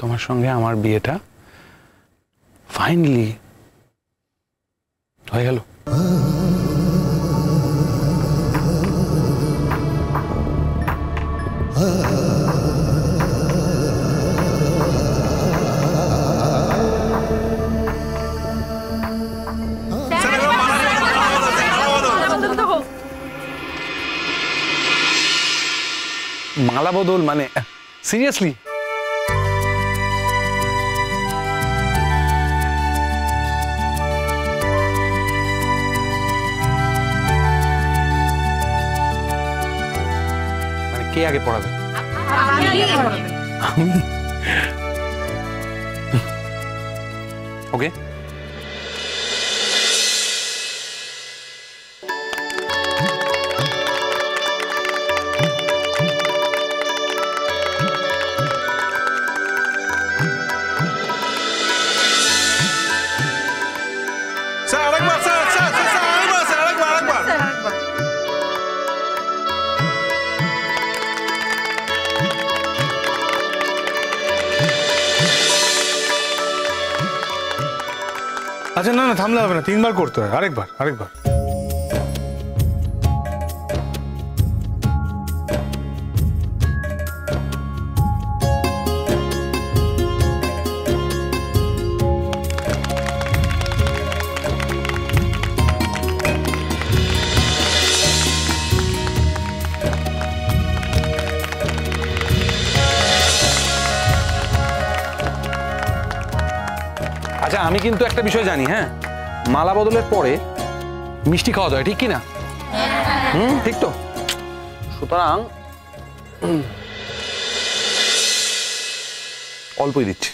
তোমার সঙ্গে আমার বিয়েটা ফাইনালি হয়ে গেল। মালা বদল মানে সিরিয়াসলি? মানে কে আগে পড়াবে? আমি। ওকে, আচ্ছা না না থামলে হবে না, 3 বার করতে হয়। আরেকবার আরেকবার। আচ্ছা আমি কিন্তু একটা বিষয় জানি, হ্যাঁ, মালা বদলের পরে মিষ্টি খাওয়া যায়, ঠিক কি না? ঠিক তো। সুতরাং অল্পই দিচ্ছি।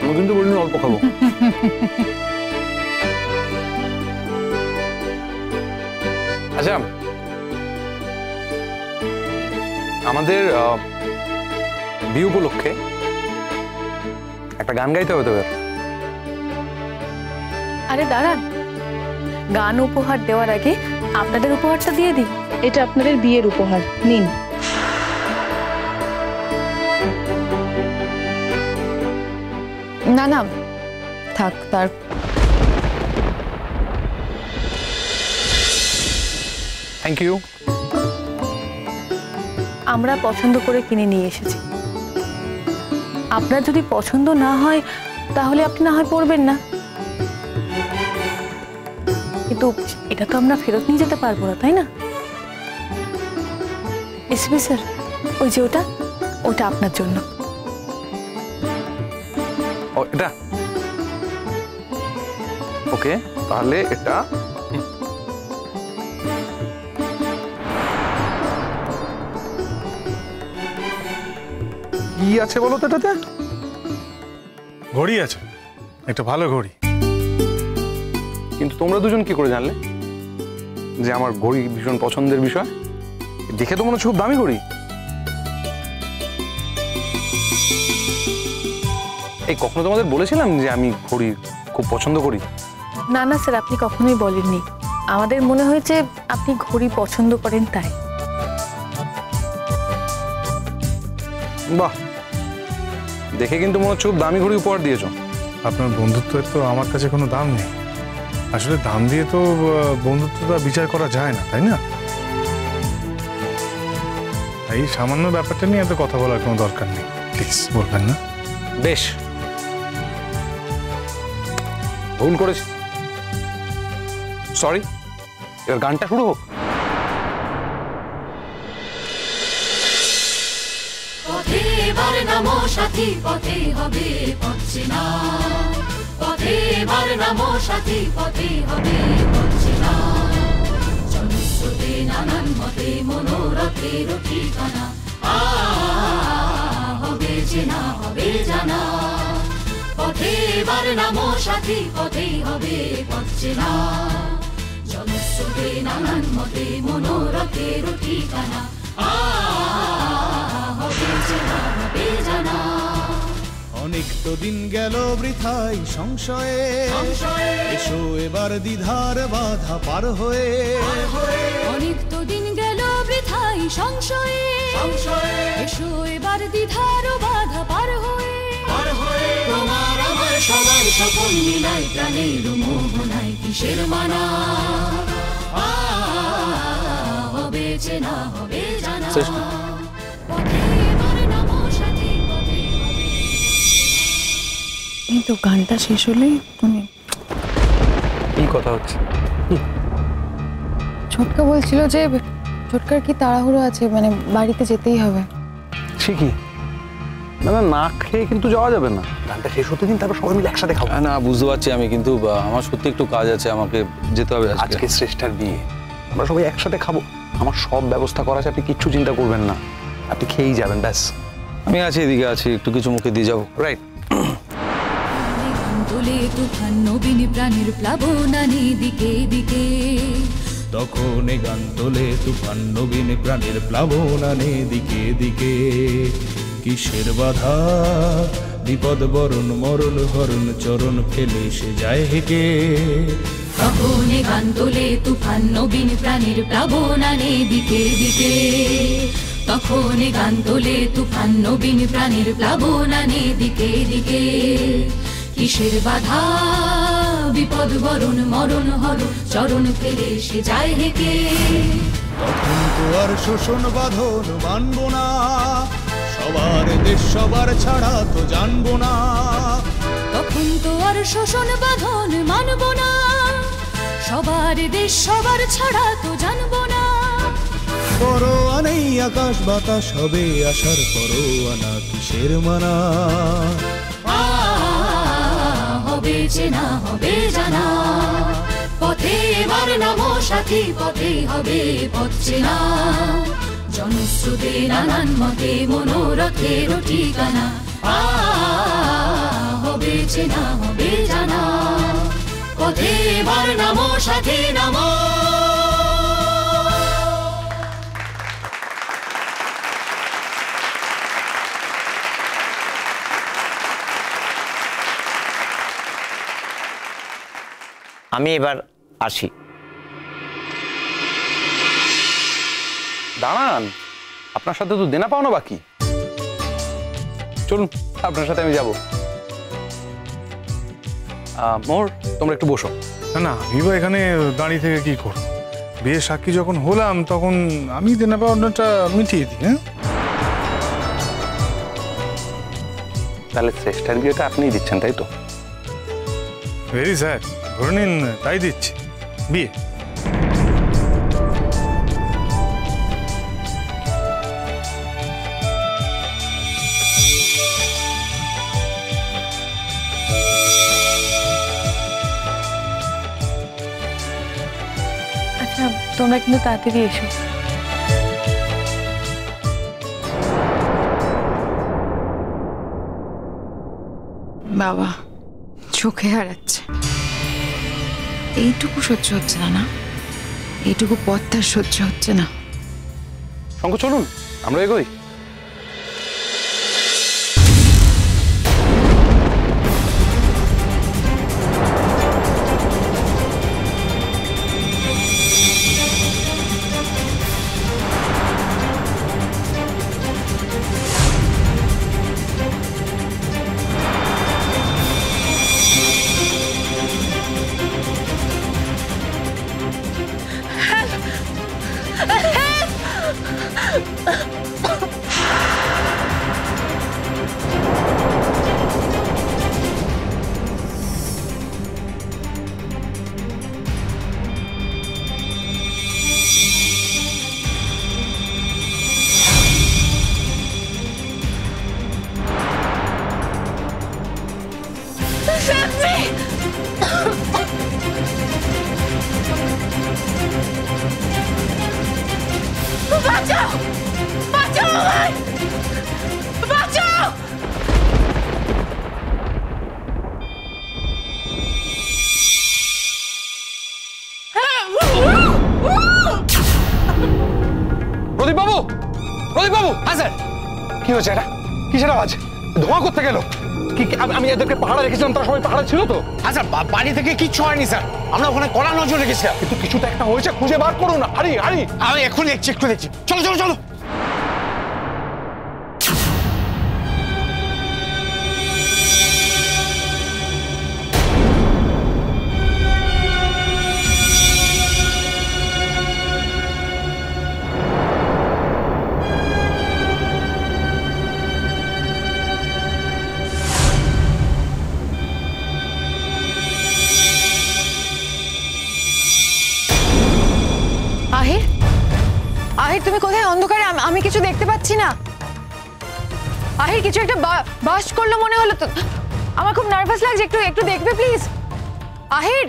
আমি কিন্তু বলিনি অল্প খাবো। আচ্ছা আমাদের বিয়ে উপলক্ষে একটা গান গাইতে হবে তো। আরে দাঁড়ান, গান উপহার দেওয়ার আগে আপনাদের উপহারটা দিয়ে দিই। এটা আপনাদের বিয়ের উপহার, নিন। না না থাক, তার থ্যাংক ইউ। আমরা পছন্দ করে কিনে নিয়ে এসেছি। আপনার যদি পছন্দ না হয় তাহলে আপনি না হয় পরবেন না, কিন্তু এটা তো আমরা ফেরত নিয়ে যেতে পারবো না, তাই না? এসপি স্যার, ওই যে ওটা ওটা আপনার জন্য। ও এটা ওকে, তাহলে এটা কি আছে বলো তো এটাতে? ঘড়ি আছে, একটা ভালো ঘড়ি। কিন্তু তোমরা দুজন কি করে জানলে যে আমার ঘড়ি ভীষণ পছন্দের বিষয়? দেখে তো মনে হচ্ছে খুব দামি ঘড়ি। এই কখনো তোমাদের বলেছিলাম যে আমি ঘড়ি খুব পছন্দ করি? না না স্যার, আপনি কখনোই বলেননি। আমাদের মনে হয়েছে আপনি ঘড়ি পছন্দ করেন তাই। বাহ, দেখে কিন্তু মনে হচ্ছে খুব দামি ঘড়ি উপহার দিয়েছো। আপনার বন্ধুত্বের তো আমার কাছে কোনো দাম নেই। আসলে দাম দিয়ে তো বন্ধুত্বটা বিচার করা যায় না, তাই না? এই সামান্য ব্যাপারটা নিয়ে এত কথা বলার কোনো দরকার নেই, প্লিজ বলবেন না। বেশ, ভুল করেছি, সরি। এবার গানটা শুরু হোক। পথে এবার নামো সাথী, পথে হবে পথ চেনা। পথে এবার নামো সাথী, পথে হবে পথ চেনা। জনস্রোতে নানান মতে মনোরথের ঠিকানা। হবে চেনা, হবে জানা। পথে এবার নামো সাথী, পথেই হবে পথ চেনা। জনস্রোতে নানান মতে মনোরথের ঠিকানা। হবে চেনা, হবে জানা। অনেক তো দিন গেল বৃথাই সংশয়ে, এসো এবার দ্বিধার বাধা পার হয়ে। অনেক তো দিন গেল বৃথাই সংশয়ে, এসো এবার দ্বিধার বাধা পার হয়ে। তোমার আমার সবার সপন মিলাই প্রাণের মোহনায় কিসের মানা, হবে চেনা হবে জানা। পথে এবার নামো সাথী, পথে হবে। এই তো গানটা শেষ হলেই তুমি। কি কথা হচ্ছে? ছোটকা বলছিল যে ছোটকার কি তাড়াহুড়ো আছে, মানে বাড়িতে যেতেই হবে। ঠিকই, না না, না খেয়ে কিন্তু যাওয়া যাবে না। গানটা শেষ হতে দিন, তারপর সবাই মিলে একসাথে খাবো। না বুঝতে পারছি আমি, কিন্তু আমার সত্যি একটু কাজ আছে, আমাকে যেতে হবে আজকে শ্রেষ্ঠার বিয়ে, আমরা সবাই একসাথে খাবো। আমার সব ব্যবস্থা করা আছে, আপনি কিচ্ছু চিন্তা করবেন না, আপনি খেয়েই যাবেন ব্যাস। আমি আছি, এদিকে আছি, একটু কিছু মুখে দিয়ে যাবো। রাইট। তোলে তুফান নবীন প্রাণের প্লাবনানি দিকে দিকে, তখন গান তোলে তুফান নবীন প্রাণের প্লাবনানে দিকে দিকে। কিসের বাধা বিপদ বরণ মরণ হরণ চরণ ফেলে সে যায় হেঁটে। তখন গান তোলে তুফান নবীন প্রাণের প্লাবনানে দিকে দিকে, তখন গান তোলে তুফান নবীন প্রাণের প্লাবনানে দিকে দিকে। কিসের বাধা বিপদ বরণ মরণ হরণ চরণ ফেলে সে যায় হেঁটে। তখন তো আর শোষণ বাঁধন মানব না, সবার দেশ সবার ছাড়া তো জানবো না। তখন তো আর শোষণ বাঁধন মানব না, সবার দেশ সবার ছাড়া তো জানবো না। পরোয়া নেই আকাশ বাতাস হবে আসার পরোয়ানা, কিসের মানা। হবে চেনা হবে জানা, পথে এবার নামো সাথী, পথে হবে পথ চেনা। জনশ্রুতে নানান মতে মনোরথের ঠিকানা, হবে চেনা হবে জানা, পথে এবার নামো সাথী নামো। আমি এবার আসি। দাঁড়ান, আপনার সাথে তো দেনা পাওনা বাকি। চলুন, আপনার সাথে আমি যাব। মোর, তোমরা একটু বসো। না না, আমি বা এখানে দাঁড়িয়ে থেকে কি করব? বিয়ের সাক্ষী যখন হলাম তখন আমি দেনা পাওনাটা মিটিয়ে দিই। হ্যাঁ, তাহলে শ্রেষ্ঠার বিয়েটা আপনিই দিচ্ছেন, তাই তো? ভেরি স্যার, ধরে নিন তাই দিচ্ছি। বিয়ে আচ্ছা, তোমরা কিন্তু তাড়াতাড়ি এসো। বাবা চোখে হারাচ্ছে, এইটুকু সহ্য হচ্ছে না। না, এইটুকু পথটা সহ্য হচ্ছে না। শঙ্কর, চলুন আমরা এগোই। বাঁচাও, বাঁচাও আমায়, বাঁচাও। প্রদীপ বাবু, প্রদীপ বাবু। হ্যাঁ স্যার। কি হয়েছে? এটা কিসের আওয়াজ? ধোঁয়া করতে গেল? আমি এদেরকে পাহাড়ে রেখেছিলাম, তারা সবাই পাহাড়ে ছিল তো? আচ্ছা বাড়ি থেকে কিচ্ছু হয়নি স্যার, আমরা ওখানে কড়া নজর রেখেছিলাম। কিন্তু কিছু তো একটা হয়েছে, খুঁজে বার করুন। হারি হারি, আমি এখন দেখছি, একটু দেখছি। চলো চলো চলো। আহির, আহির তুমি কোথায়? অন্ধকারে আমি কিছু দেখতে পাচ্ছি না। আহির, কিছু একটা বাস করলো মনে হলো তো, আমার খুব নার্ভাস লাগছে, একটু একটু দেখবে প্লিজ। আহির,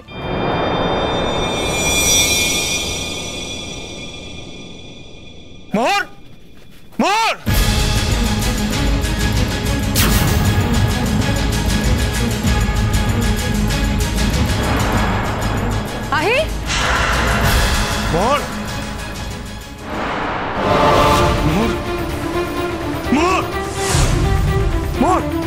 মোহর, মোহর, আহির, মোহর, মোহর, মোহর, মোহর।